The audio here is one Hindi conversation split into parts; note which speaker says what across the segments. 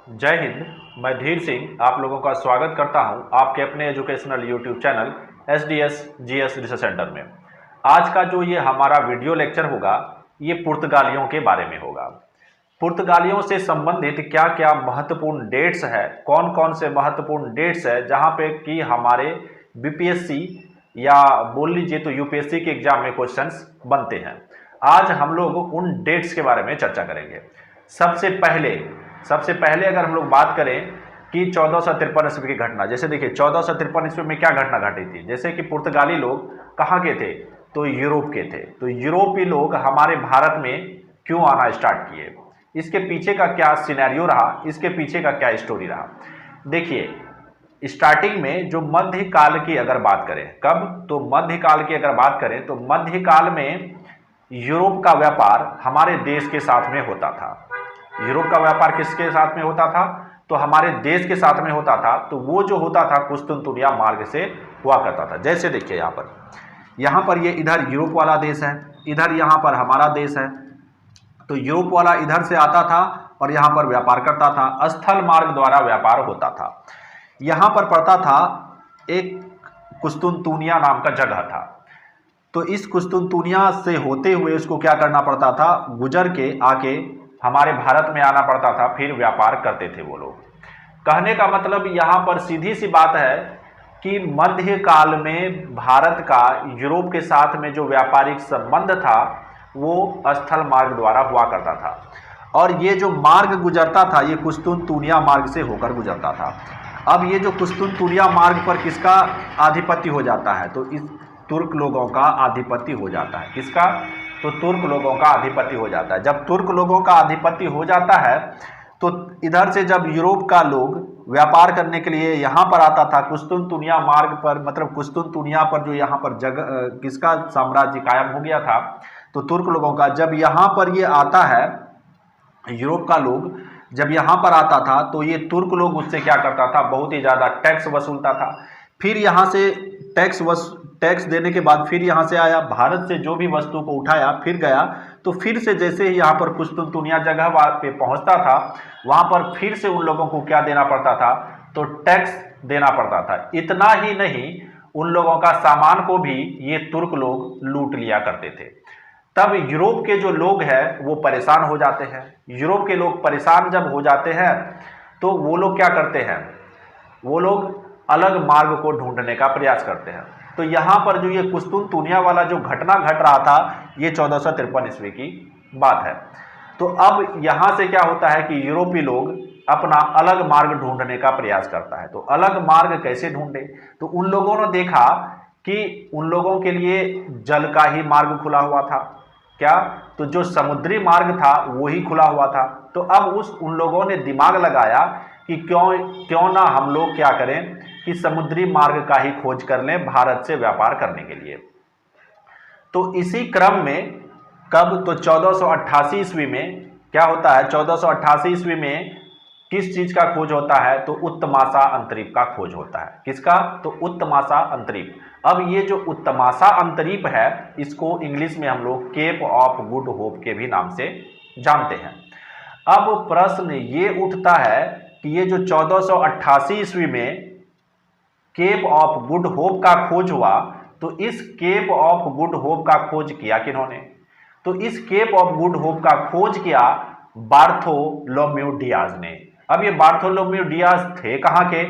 Speaker 1: जय हिंद। मैं धीर सिंह आप लोगों का स्वागत करता हूं आपके अपने educational YouTube channel SDS GS research centre में। आज का जो ये हमारा वीडियो लेक्चर होगा ये पुर्तगालियों के बारे में होगा। पुर्तगालियों से संबंधित क्या क्या महत्वपूर्ण डेट्स है, कौन कौन से महत्वपूर्ण डेट्स है जहां पे कि हमारे BPSC या बोल लीजिए तो UPSC के एग्जाम में क्वेश्चंस बनते हैं। आज हम लोग उन डेट्स के बारे में चर्चा करेंगे। सबसे पहले अगर हम लोग बात करें कि 1453 ईस्वी की घटना, जैसे देखिए 1453 ईस्वी में क्या घटना घटी थी। जैसे कि पुर्तगाली लोग कहाँ के थे, तो यूरोप के थे। तो यूरोपीय लोग हमारे भारत में क्यों आना स्टार्ट किए, इसके पीछे का क्या सिनेरियो रहा, इसके पीछे का क्या स्टोरी रहा। देखिए स्टार्टिंग में जो मध्यकाल की अगर बात करें, कब, तो मध्यकाल की अगर बात करें तो मध्यकाल में यूरोप का व्यापार हमारे देश के साथ में होता था। यूरोप का व्यापार किसके साथ में होता था, तो हमारे देश के साथ में होता था। तो वो जो होता था कुस्तुनतुनिया मार्ग से हुआ करता था। जैसे देखिए यहाँ पर ये इधर यूरोप वाला देश है, इधर यहाँ पर हमारा देश है। तो यूरोप वाला इधर से आता था और यहाँ पर व्यापार करता था। स्थल मार्ग द्वारा व्यापार होता था। यहाँ पर पड़ता था एक कुस्तुनतुनिया नाम का जगह था। तो इस कुस्तुनतुनिया से होते हुए उसको क्या करना पड़ता था, गुजर के आके हमारे भारत में आना पड़ता था, फिर व्यापार करते थे वो लोग। कहने का मतलब यहाँ पर सीधी सी बात है कि मध्यकाल में भारत का यूरोप के साथ में जो व्यापारिक संबंध था वो स्थल मार्ग द्वारा हुआ करता था। और ये जो मार्ग गुजरता था ये कुस्तुनतुनिया मार्ग से होकर गुजरता था। अब ये जो कुस्तुनतुनिया मार्ग पर किसका आधिपत्य हो जाता है, तो इस तुर्क लोगों का आधिपत्य हो जाता है। किसका, तो तुर्क लोगों का आधिपत्य हो जाता है। जब तुर्क लोगों का आधिपत्य हो जाता है तो इधर से जब यूरोप का लोग व्यापार करने के लिए यहाँ पर आता था कुस्तुनतुनिया मार्ग पर, मतलब कुस्तुनतुनिया पर जो यहाँ पर जगह किसका साम्राज्य कायम हो गया था, तो तुर्क लोगों का। जब यहाँ पर ये आता है, यूरोप का लोग जब यहाँ पर आता था तो ये तुर्क लोग उससे क्या करता था, बहुत ही ज़्यादा टैक्स वसूलता था। फिर यहाँ से टैक्स देने के बाद फिर यहाँ से आया, भारत से जो भी वस्तु को उठाया फिर गया। तो फिर से जैसे ही यहाँ पर कुस्तुनतुनिया जगह पे पहुँचता था वहाँ पर फिर से उन लोगों को क्या देना पड़ता था, तो टैक्स देना पड़ता था। इतना ही नहीं, उन लोगों का सामान को भी ये तुर्क लोग लूट लिया करते थे। तब यूरोप के जो लोग हैं वो परेशान हो जाते हैं। यूरोप के लोग परेशान जब हो जाते हैं तो वो लोग क्या करते हैं, वो लोग अलग मार्ग को ढूंढने का प्रयास करते हैं। तो यहाँ पर जो ये कुस्तुनतुनिया वाला जो घटना घट रहा था ये 1453 ईस्वी की बात है। तो अब यहाँ से क्या होता है कि यूरोपीय लोग अपना अलग मार्ग ढूंढने का प्रयास करता है। तो अलग मार्ग कैसे ढूंढे, तो उन लोगों ने देखा कि उन लोगों के लिए जल का ही मार्ग खुला हुआ था। क्या, तो जो समुद्री मार्ग था वो ही खुला हुआ था। तो अब उन लोगों ने दिमाग लगाया कि क्यों ना हम लोग क्या करें कि समुद्री मार्ग का ही खोज कर लें भारत से व्यापार करने के लिए। तो इसी क्रम में कब, तो 1488 ईस्वी में क्या होता है, 1488 ईस्वी में किस चीज का खोज होता है, तो उत्तमाशा अंतरीप का खोज होता है। किसका, तो उत्तमाशा अंतरीप। अब ये जो उत्तमाशा अंतरीप है इसको इंग्लिश में हम लोग केप ऑफ गुड होप के भी नाम से जानते हैं। अब प्रश्न ये उठता है कि ये जो 1488 ईस्वी में केप ऑफ गुड होप का खोज हुआ, तो इस केप ऑफ गुड होप का खोज किया किन्होंने, तो इस केप ऑफ गुड होप का खोज किया बार्थोलोम्यू डियाज ने। अब ये बार्थोलोम्यू डियाज थे कहाँ के,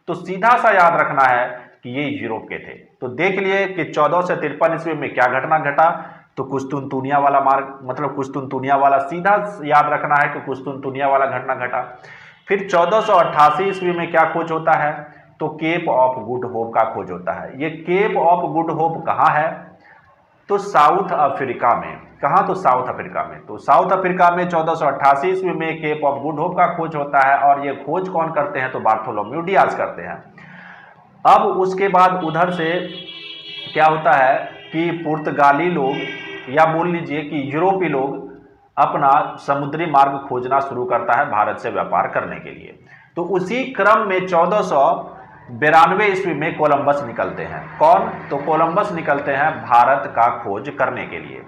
Speaker 1: तो सीधा सा याद रखना है कि ये यूरोप के थे। तो देख लिए कि 1453 ईस्वी में क्या घटना घटा, तो कुस्तुनतुनिया वाला मार्ग, मतलब कुस्तुनतुनिया वाला, सीधा याद रखना है कि कुस्तुनतुनिया वाला घटना घटा। फिर 1488 ईस्वी में क्या खोज होता है, तो केप ऑफ गुड होप का खोज होता है। ये केप ऑफ गुड होप कहाँ है, तो साउथ अफ्रीका में। कहाँ, तो साउथ अफ्रीका में। तो साउथ अफ्रीका में 1488 ईस्वी में केप ऑफ गुड होप का खोज होता है। और ये खोज कौन करते हैं, तो बार्थोलोम्यू डियाज करते हैं। अब उसके बाद उधर से क्या होता है कि पुर्तगाली लोग या बोल लीजिए कि यूरोपीय लोग अपना समुद्री मार्ग खोजना शुरू करता है भारत से व्यापार करने के लिए। तो उसी क्रम में 1492 ईस्वी में कोलंबस निकलते हैं। कौन, तो कोलंबस निकलते हैं भारत का खोज करने के लिए।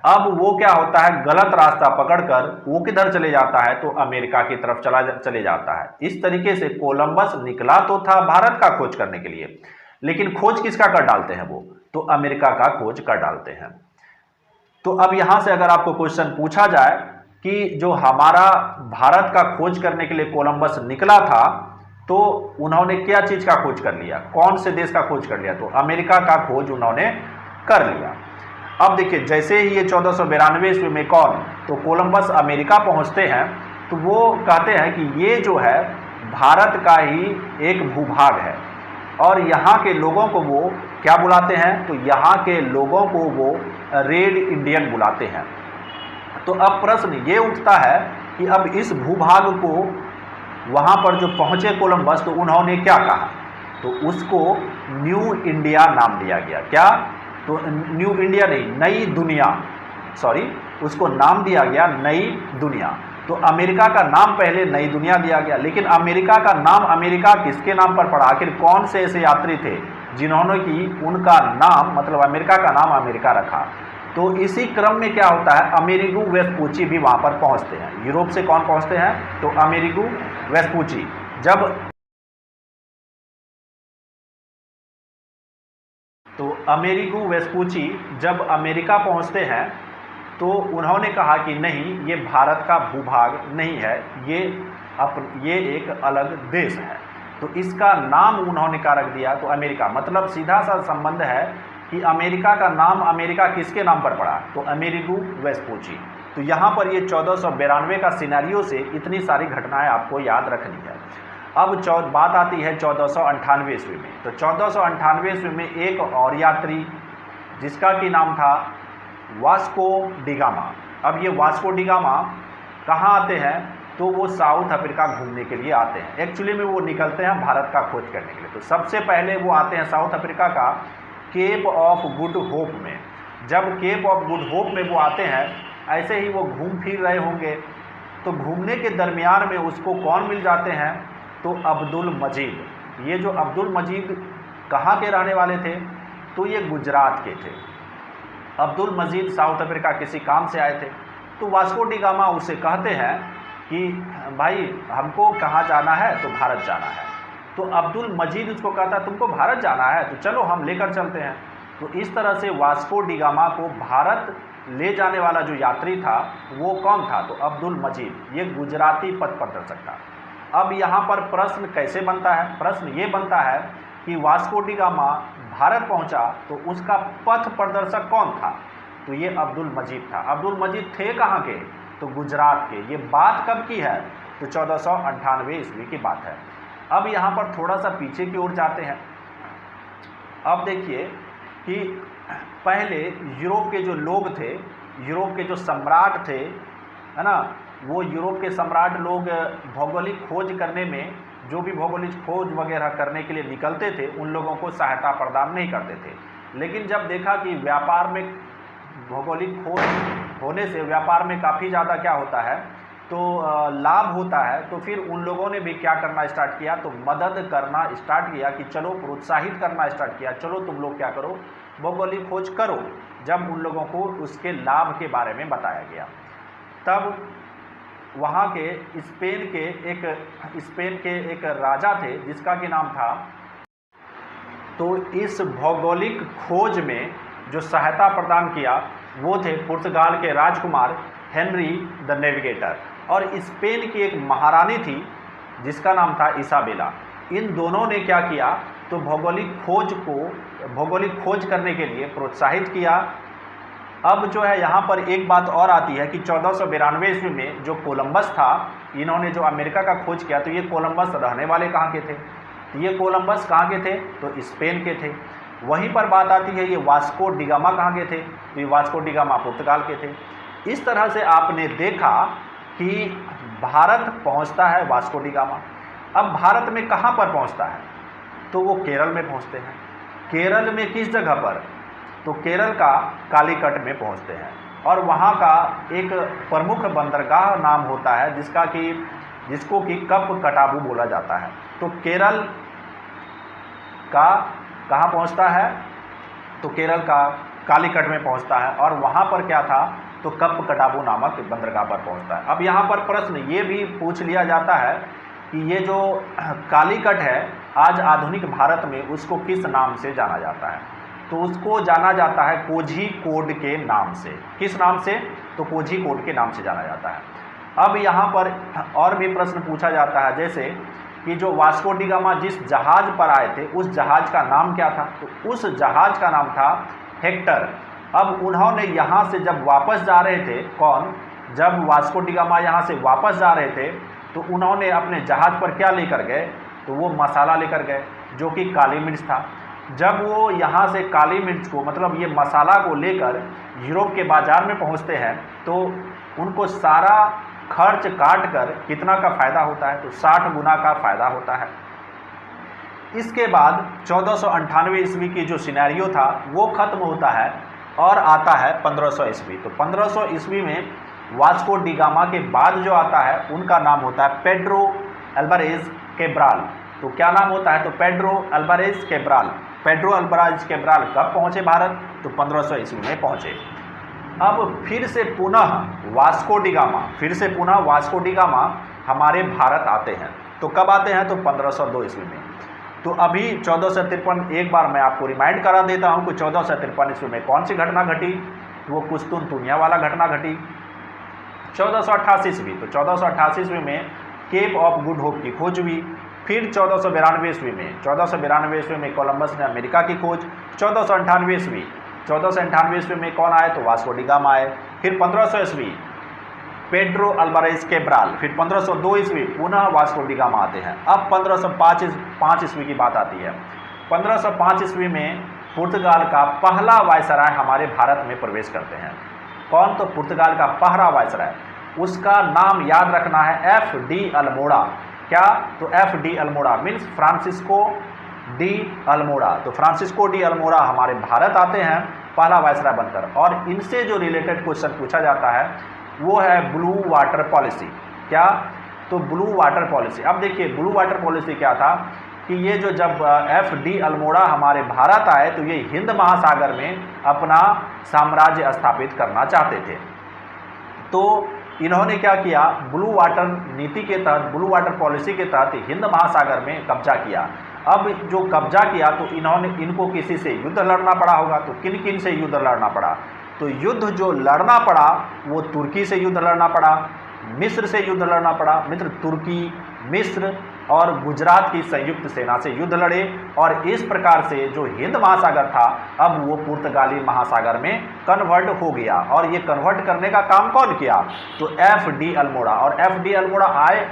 Speaker 1: अब वो क्या होता है, गलत रास्ता पकड़कर वो किधर चले जाता है, तो अमेरिका की तरफ चले जाता है। इस तरीके से कोलंबस निकला तो था भारत का खोज करने के लिए, लेकिन खोज किसका कर डालते हैं वो, तो अमेरिका का खोज कर डालते हैं। तो अब यहां से अगर आपको क्वेश्चन पूछा जाए कि जो हमारा भारत का खोज करने के लिए कोलंबस निकला था, तो उन्होंने क्या चीज का खोज कर लिया, कौन से देश का खोज कर लिया, तो अमेरिका का खोज उन्होंने कर लिया। अब देखिए, जैसे ही ये 1492 ईस्वी में कौन, तो कोलंबस अमेरिका पहुंचते हैं, तो वो कहते हैं कि ये जो है भारत का ही एक भूभाग है, और यहाँ के लोगों को वो क्या बुलाते हैं, तो यहाँ के लोगों को वो रेड इंडियन बुलाते हैं। तो अब प्रश्न ये उठता है कि अब इस भूभाग को वहाँ पर जो पहुँचे कोलंबस, तो उन्होंने क्या कहा, तो उसको न्यू इंडिया नाम दिया गया। क्या, तो न्यू इंडिया नहीं, नई दुनिया, सॉरी, उसको नाम दिया गया नई दुनिया। तो अमेरिका का नाम पहले नई दुनिया दिया गया, लेकिन अमेरिका का नाम अमेरिका किसके नाम पर पड़ा, आखिर कौन से ऐसे यात्री थे जिन्होंने कि उनका नाम, मतलब अमेरिका का नाम अमेरिका रखा। तो इसी क्रम में क्या होता है, अमेरिगो वेस्पूची भी वहाँ पर पहुँचते हैं। यूरोप से कौन पहुँचते हैं, तो अमेरिगो वेस्पूची। तो अमेरिगो वेस्पूची जब अमेरिका पहुंचते हैं, तो उन्होंने कहा कि नहीं, ये भारत का भूभाग नहीं है, ये एक अलग देश है। तो इसका नाम उन्होंने क्या रख दिया, तो अमेरिका। मतलब सीधा सा संबंध है कि अमेरिका का नाम अमेरिका किसके नाम पर पड़ा, तो अमेरिगो वेस्पूची। तो यहाँ पर ये 1492 का सिनेरियो से इतनी सारी घटनाएं आपको याद रखनी है। अब बात आती है 1498 ईस्वी में। तो 1498 ईस्वी में एक और यात्री जिसका कि नाम था वास्को डिगामा। अब ये वास्को डिगामा कहाँ आते हैं, तो वो साउथ अफ्रीका घूमने के लिए आते हैं। एक्चुअली में वो निकलते हैं भारत का खोज करने के लिए। तो सबसे पहले वो आते हैं साउथ अफ्रीका का केप ऑफ गुड होप में। जब केप ऑफ गुड होप में वो आते हैं, ऐसे ही वो घूम फिर रहे होंगे, तो घूमने के दरमियान में उसको कौन मिल जाते हैं, तो अब्दुल मजीद। ये जो अब्दुल मजीद कहाँ के रहने वाले थे, तो ये गुजरात के थे। अब्दुल मजीद साउथ अफ्रीका किसी काम से आए थे। तो वास्को डी गामा उसे कहते हैं कि भाई हमको कहाँ जाना है, तो भारत जाना है। तो अब्दुल मजीद उसको कहता है तुमको भारत जाना है, तो चलो हम लेकर चलते हैं। तो इस तरह से वास्को डी गामा को भारत ले जाने वाला जो यात्री था वो कौन था, तो अब्दुल मजीद, ये गुजराती पथ प्रदर्शक था। अब यहाँ पर प्रश्न कैसे बनता है, प्रश्न ये बनता है कि वास्को डी गामा भारत पहुँचा तो उसका पथ प्रदर्शक कौन था, तो ये अब्दुल मजीद था। अब्दुल मजीद थे कहाँ के, तो गुजरात के। ये बात कब की है, तो 1498 ईस्वी की बात है। अब यहाँ पर थोड़ा सा पीछे की ओर जाते हैं। अब देखिए कि पहले यूरोप के जो लोग थे, यूरोप के जो सम्राट थे, है ना, वो यूरोप के सम्राट लोग भौगोलिक खोज करने में, जो भी भौगोलिक खोज वगैरह करने के लिए निकलते थे, उन लोगों को सहायता प्रदान नहीं करते थे। लेकिन जब देखा कि व्यापार में भौगोलिक खोज होने से व्यापार में काफ़ी ज़्यादा क्या होता है, तो लाभ होता है, तो फिर उन लोगों ने भी क्या करना स्टार्ट किया, तो मदद करना स्टार्ट किया कि चलो, प्रोत्साहित करना स्टार्ट किया, चलो तुम लोग क्या करो, भौगोलिक खोज करो। जब उन लोगों को उसके लाभ के बारे में बताया गया, तब वहाँ के स्पेन के एक राजा थे जिसका कि नाम था, तो इस भौगोलिक खोज में जो सहायता प्रदान किया वो थे पुर्तगाल के राजकुमार हेनरी द नेविगेटर, और स्पेन की एक महारानी थी जिसका नाम था इसाबेला। इन दोनों ने क्या किया, तो भौगोलिक खोज करने के लिए प्रोत्साहित किया। अब जो है यहाँ पर एक बात और आती है कि 1492 ईस्वी में जो कोलंबस था, इन्होंने जो अमेरिका का खोज किया, तो ये कोलंबस रहने वाले कहाँ के थे, तो ये कोलंबस कहाँ के थे, तो स्पेन के थे। वहीं पर बात आती है ये वास्को डी गामा कहाँ के थे, तो ये वास्को डी गामा पुर्तगाल के थे। इस तरह से आपने देखा कि भारत पहुँचता है वास्को डी गामा। अब भारत में कहाँ पर पहुँचता है, तो वो केरल में पहुँचते हैं। केरल में किस जगह पर, तो केरल का कालीकट में पहुंचते हैं, और वहां का एक प्रमुख बंदरगाह नाम होता है जिसको कि कप कटाबू बोला जाता है। तो केरल का कहाँ पहुंचता है, तो केरल का कालीकट में पहुंचता है और वहां पर क्या था, तो कप्पकडाबू नामक बंदरगाह पर पहुंचता है। अब यहाँ पर प्रश्न ये भी पूछ लिया जाता है कि ये जो कालीकट है आज आधुनिक भारत में उसको किस नाम से जाना जाता है, तो उसको जाना जाता है कोझीकोड के नाम से। किस नाम से, तो कोझीकोड के नाम से जाना जाता है। अब यहाँ पर और भी प्रश्न पूछा जाता है, जैसे कि जो वास्को डी गामा जिस जहाज पर आए थे उस जहाज का नाम क्या था, तो उस जहाज का नाम था हेक्टर। अब उन्होंने यहाँ से जब वापस जा रहे थे, कौन, जब वास्को डी गामा यहाँ से वापस जा रहे थे तो उन्होंने अपने जहाज पर क्या लेकर गए, तो वो मसाला लेकर गए जो कि काली मिर्च था। जब वो यहाँ से काली मिर्च को, मतलब ये मसाला को लेकर यूरोप के बाज़ार में पहुँचते हैं तो उनको सारा खर्च काट कर कितना का फ़ायदा होता है, तो 60 गुना का फ़ायदा होता है। इसके बाद 1498 ईस्वी की जो सिनेरियो था वो ख़त्म होता है और आता है 1500 ईस्वी। तो 1500 ईस्वी में वास्को डी गामा के बाद जो आता है उनका नाम होता है पेड्रो अल्वारेज कैब्राल। तो क्या नाम होता है, तो Pedro Alvarez Cabral. Pedro Alvarez Cabral कब पहुँचे भारत, तो 1500 ईस्वी में पहुँचे। अब फिर से पुनः वास्को डी गामा हमारे भारत आते हैं। तो कब आते हैं, तो 1502 ईस्वी में। तो अभी 1453, एक बार मैं आपको रिमाइंड करा देता हूं कि 1453 ईस्वी में कौन सी घटना घटी, वो कुस्तुनतुनिया वाला घटना घटी। 1488 ईस्वी, तो 1488 ईस्वी में केप ऑफ गुड होप की खोज हुई। फिर 1492 ईस्वी में कोलंबस ने अमेरिका की खोज। 1498 ईस्वी में कौन आए, तो वास्को डी गामा आए। फिर 1500 ईस्वी पेड्रो अल्वारेज कैब्राल। फिर 1502 ईस्वी पुनः वास्को डी गामा आते हैं। अब 1505 ईस्वी की बात आती है। 1505 ईस्वी में पुर्तगाल का पहला वायसराय हमारे भारत में प्रवेश करते हैं। कौन, तो पुर्तगाल का पहला वायसराय, उसका नाम याद रखना है एफ.डी. अल्मोड़ा। क्या, तो FD. Almora means Francisco de Almora. तो फ्रांसिस्को डी अल्मोड़ा हमारे भारत आते हैं पहला वायसराय बनकर। और इनसे जो रिलेटेड क्वेश्चन पूछा जाता है वो है ब्लू वाटर पॉलिसी। क्या, तो ब्लू वाटर पॉलिसी। अब देखिए ब्लू वाटर पॉलिसी क्या था कि ये जो जब एफ.डी. अल्मोड़ा हमारे भारत आए तो ये हिंद महासागर में अपना साम्राज्य स्थापित करना चाहते थे। तो इन्होंने क्या किया, ब्लू वाटर नीति के तहत, ब्लू वाटर पॉलिसी के तहत हिंद महासागर में कब्जा किया। अब जो कब्जा किया तो इनको किसी से युद्ध लड़ना पड़ा होगा। तो किन किन से युद्ध लड़ना पड़ा, तो युद्ध जो लड़ना पड़ा वो तुर्की से युद्ध लड़ना पड़ा, मिस्र से युद्ध लड़ना पड़ा। तुर्की, मिस्र और गुजरात की संयुक्त सेना से युद्ध लड़े और इस प्रकार से जो हिंद महासागर था अब वो पुर्तगाली महासागर में कन्वर्ट हो गया। और ये कन्वर्ट करने का काम कौन किया, तो एफ.डी. अल्मोड़ा। और एफ.डी. अल्मोड़ा आए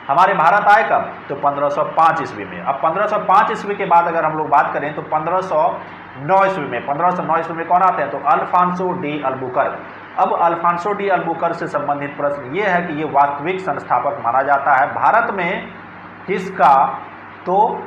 Speaker 1: हमारे भारत आए कब, तो 1505 ईस्वी में। अब 1505 ईस्वी के बाद अगर हम लोग बात करें तो 1509 ईस्वी में, 1509 ईस्वी में कौन आते हैं, तो अल्फांसो डी अल्बुकर्क। अब अल्फांसो डी अल्बुकर्क से संबंधित प्रश्न ये है कि ये वास्तविक संस्थापक माना जाता है भारत में किसका, तो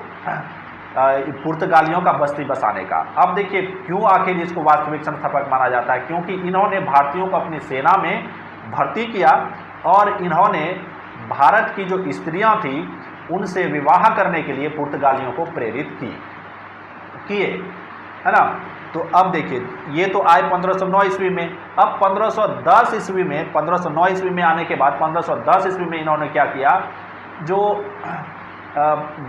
Speaker 1: पुर्तगालियों का बस्ती बसाने का। अब देखिए क्यों आखिर इसको वास्तविक संस्थापक माना जाता है, क्योंकि इन्होंने भारतीयों को अपनी सेना में भर्ती किया और इन्होंने भारत की जो स्त्रियां थी उनसे विवाह करने के लिए पुर्तगालियों को प्रेरित किए, है ना। तो अब देखिए ये तो आए 1509 ईस्वी में। अब 1510 ईस्वी में, 1509 ईस्वी में आने के बाद 1510 ईस्वी में इन्होंने क्या किया, जो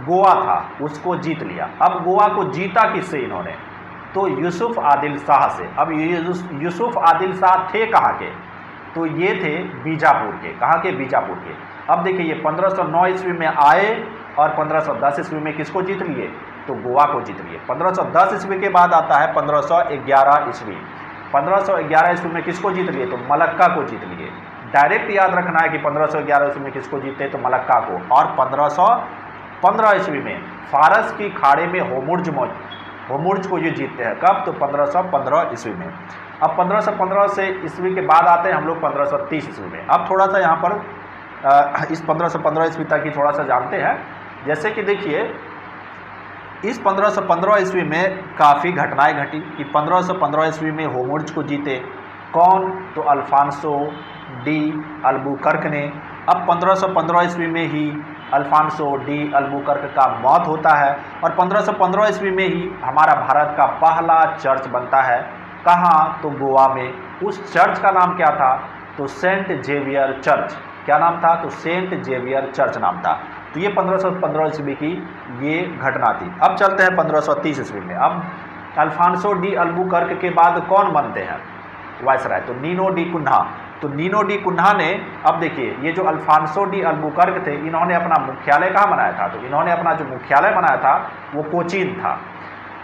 Speaker 1: गोवा था उसको जीत लिया। अब गोवा को जीता किससे इन्होंने, तो यूसुफ आदिल शाह से। अब यूसुफ आदिल शाह थे कहाँ के, तो ये थे बीजापुर के। कहाँ के, बीजापुर के। अब देखिए ये 1509 ईस्वी में आए और 1510 ईस्वी में किसको जीत लिए, तो गोवा को जीत लिए। 1510 ईस्वी के बाद आता है 1511 ईस्वी। 1511 ईस्वी में किसको जीत लिए, तो मलक्का को जीत लिए। डायरेक्ट याद रखना है कि 1511 ईस्वी में किसको जीते, तो मलक्का को। और 1515 ईस्वी में फारस की खाड़ी में होमुर्ज को ये जीतते हैं। कब, तो 1515 ईस्वी में। अब 1515 से ईस्वी के बाद आते हैं हम लोग 1530 ईस्वी में। अब थोड़ा सा यहाँ पर इस 1515 ईस्वी तक ही थोड़ा सा जानते हैं। जैसे कि देखिए इस 1515 ईस्वी में काफ़ी घटनाएं घटी कि 1515 ईस्वी में होमुर्ज को जीते कौन, तो अल्फांसो डी अल्बुकर्क ने। अब 1515 ईस्वी में ही अल्फांसो डी अल्बुकर्क का मौत होता है और 1515 ईस्वी में ही हमारा भारत का पहला चर्च बनता है। कहाँ? तो गोवा में। उस चर्च का नाम क्या था? तो सेंट जेवियर चर्च। क्या नाम था? तो सेंट जेवियर चर्च नाम था। तो ये 1515 ईस्वी की ये घटना थी। अब चलते हैं 1530 ईस्वी में। अब अल्फांसो डी अल्बुकर्क के बाद कौन बनते हैं वायसराय? तो नीनो डी कुन्हा। तो नीनो डी कुन्हा ने, अब देखिए ये जो अल्फांसो डी अल्बुकर्क थे, इन्होंने अपना मुख्यालय कहाँ बनाया था? तो इन्होंने अपना जो मुख्यालय बनाया था वो कोचीन था।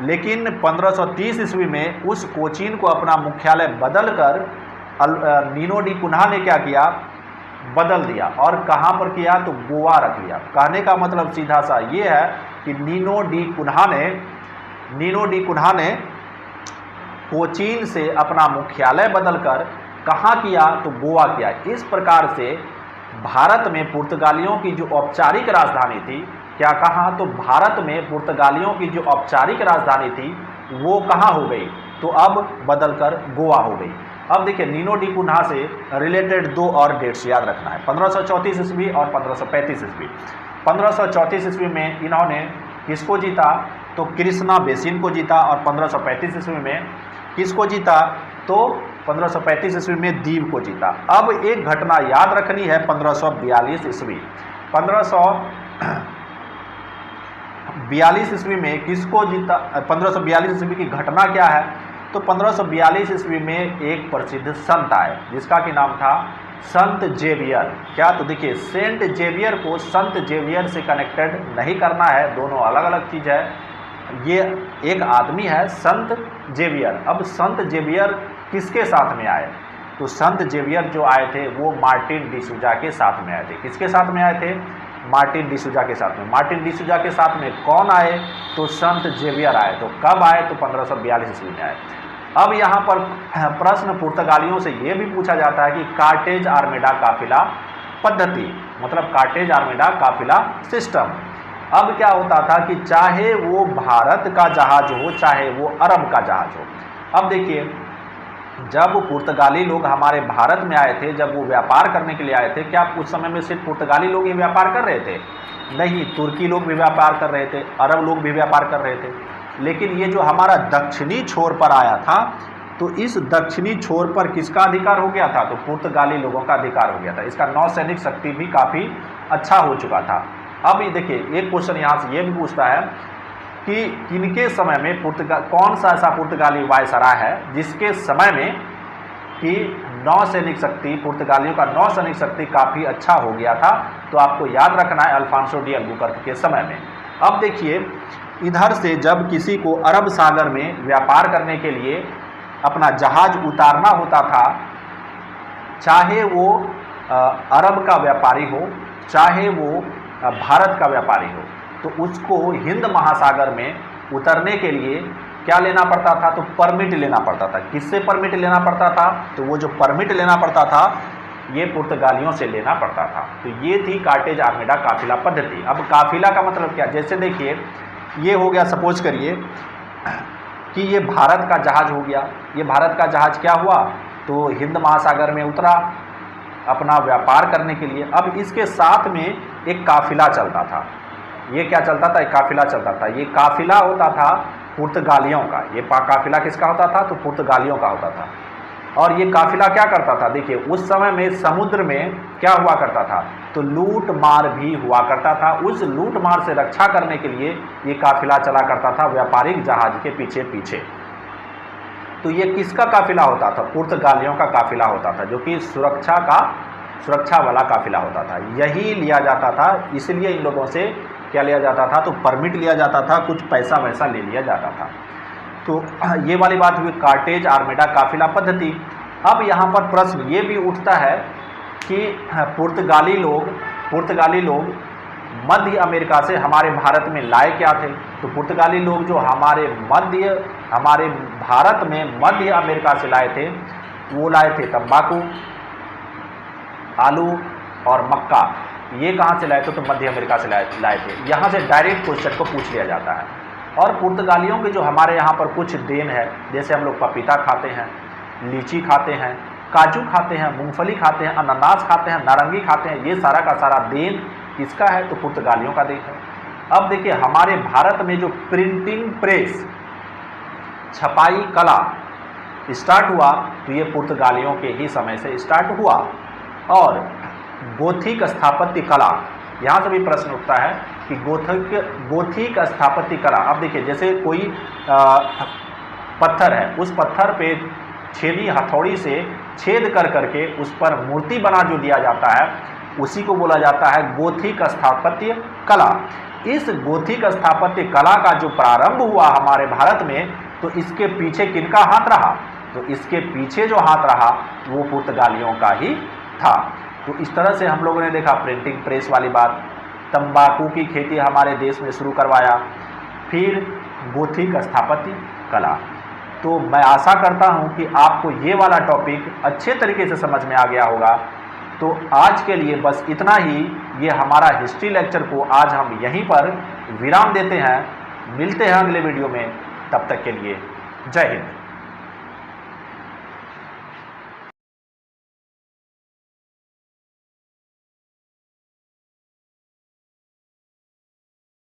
Speaker 1: लेकिन 1530 ईस्वी में उस कोचीन को अपना मुख्यालय बदलकर नीनो डी कुन्हा ने क्या किया? बदल दिया। और कहाँ पर किया? तो गोवा रख लिया। कहने का मतलब सीधा सा ये है कि नीनो डी कुन्हा ने कोचीन से अपना मुख्यालय बदलकर कहाँ किया? तो गोवा किया। इस प्रकार से भारत में पुर्तगालियों की जो औपचारिक राजधानी थी, क्या कहाँ? तो भारत में पुर्तगालियों की जो औपचारिक राजधानी थी वो कहाँ हो गई? तो अब बदलकर गोवा हो गई। अब देखिए नीनो डी कुन्हा से रिलेटेड दो और डेट्स याद रखना है, 1534 ईस्वी और 1535 ईस्वी। 1534 ईस्वी में इन्होंने किसको जीता? तो कृष्णा बेसिन को जीता। और 1535 ईस्वी में किसको जीता? तो 1535 ईस्वी में दीव को जीता। अब एक घटना याद रखनी है 1542 ईस्वी। 1542 ईस्वी में किसको जीता? 1542 ईस्वी की घटना क्या है? तो 1542 ईस्वी में एक प्रसिद्ध संत आए जिसका कि नाम था संत जेवियर। क्या? तो देखिए सेंट जेवियर को संत जेवियर से कनेक्टेड नहीं करना है, दोनों अलग अलग चीज़ है। ये एक आदमी है संत जेवियर। अब संत जेवियर किसके साथ में आए? तो संत जेवियर जो आए थे वो मार्टिन डिसूजा के साथ में आए थे। किसके साथ में आए थे? मार्टिन डिसूजा के साथ में। मार्टिन डिसूजा के साथ में कौन आए? तो संत जेवियर आए। तो कब आए? तो 1542 ईस्वी में आए। अब यहाँ पर प्रश्न पुर्तगालियों से ये भी पूछा जाता है कि कार्टेज आर्मेडा काफिला पद्धति, मतलब कार्टेज आर्मेडा काफिला सिस्टम। अब क्या होता था कि चाहे वो भारत का जहाज हो चाहे वो अरब का जहाज हो। अब देखिए जब पुर्तगाली लोग हमारे भारत में आए थे, जब वो व्यापार करने के लिए आए थे, क्या उस समय में सिर्फ पुर्तगाली लोग ही व्यापार कर रहे थे? नहीं, तुर्की लोग भी व्यापार कर रहे थे, अरब लोग भी व्यापार कर रहे थे। लेकिन ये जो हमारा दक्षिणी छोर पर आया था, तो इस दक्षिणी छोर पर किसका अधिकार हो गया था? तो पुर्तगाली लोगों का अधिकार हो गया था। इसका नौसैनिक शक्ति भी काफ़ी अच्छा हो चुका था। अब ये देखिए एक क्वेश्चन यहाँ से ये भी पूछता है कि किनके समय में कौन सा ऐसा पुर्तगाली वायसराय है जिसके समय में कि नौसैनिक शक्ति, पुर्तगालियों का नौसैनिक शक्ति काफ़ी अच्छा हो गया था? तो आपको याद रखना है अल्फांसो डी अल्बुकर्क के समय में। अब देखिए इधर से जब किसी को अरब सागर में व्यापार करने के लिए अपना जहाज उतारना होता था, चाहे वो अरब का व्यापारी हो चाहे वो भारत का व्यापारी हो, तो उसको हिंद महासागर में उतरने के लिए क्या लेना पड़ता था? तो परमिट लेना पड़ता था। किससे परमिट लेना पड़ता था? तो वो जो परमिट लेना पड़ता था ये पुर्तगालियों से लेना पड़ता था। तो ये थी कार्टेज आर्मेडा काफिला पद्धति। अब काफिला का मतलब क्या? जैसे देखिए ये हो गया, सपोज करिए कि ये भारत का जहाज हो गया। ये भारत का जहाज क्या हुआ? तो हिंद महासागर में उतरा अपना व्यापार करने के लिए। अब इसके साथ में एक काफिला चलता था। ये क्या चलता था? एक काफिला चलता था। ये काफिला होता था पुर्तगालियों का। ये काफिला किसका होता था? तो पुर्तगालियों का होता था। और ये काफिला क्या करता था? देखिए उस समय में समुद्र में क्या हुआ करता था? तो लूट मार भी हुआ करता था। उस लूट मार से रक्षा करने के लिए ये काफिला चला करता था व्यापारिक जहाज के पीछे पीछे। तो ये किसका काफिला होता था? पुर्तगालियों का काफिला होता था, जो कि सुरक्षा वाला काफिला होता था। यही लिया जाता था, इसलिए इन लोगों से क्या लिया जाता था? तो परमिट लिया जाता था, कुछ पैसा वैसा ले लिया जाता था। तो ये वाली बात हुई कार्टेज आर्मेडा काफिला पद्धति। अब यहाँ पर प्रश्न ये भी उठता है कि पुर्तगाली लोग मध्य अमेरिका से हमारे भारत में लाए क्या थे? तो पुर्तगाली लोग जो हमारे भारत में मध्य अमेरिका से लाए थे, वो लाए थे तंबाकू, आलू और मक्का। ये कहाँ से लाए थे? तो मध्य अमेरिका से लाए थे। यहाँ से डायरेक्ट क्वेश्चन को पूछ लिया जाता है। और पुर्तगालियों के जो हमारे यहाँ पर कुछ देन है, जैसे हम लोग पपीता खाते हैं, लीची खाते हैं, काजू खाते हैं, मूंगफली खाते हैं, अनानास खाते हैं, नारंगी खाते हैं, ये सारा का सारा देन किसका है? तो पुर्तगालियों का देश है। अब देखिए हमारे भारत में जो प्रिंटिंग प्रेस, छपाई कला स्टार्ट हुआ तो ये पुर्तगालियों के ही समय से स्टार्ट हुआ। और गोथिक स्थापत्य कला, यहाँ से भी प्रश्न उठता है कि गोथिक स्थापत्य कला। अब देखिए जैसे कोई पत्थर है, उस पत्थर पे छेदी हथौड़ी से छेद कर करके उस पर मूर्ति बना जो दिया जाता है, उसी को बोला जाता है गोथिक स्थापत्य कला। इस गोथिक स्थापत्य कला का जो प्रारंभ हुआ हमारे भारत में, तो इसके पीछे किनका हाथ रहा? तो इसके पीछे जो हाथ रहा वो पुर्तगालियों का ही था। तो इस तरह से हम लोगों ने देखा प्रिंटिंग प्रेस वाली बात, तंबाकू की खेती हमारे देश में शुरू करवाया, फिर गोथिक स्थापत्य कला। तो मैं आशा करता हूं कि आपको ये वाला टॉपिक अच्छे तरीके से समझ में आ गया होगा। तो आज के लिए बस इतना ही। ये हमारा हिस्ट्री लेक्चर को आज हम यहीं पर विराम देते हैं। मिलते हैं अगले वीडियो में, तब तक के लिए जय हिंद।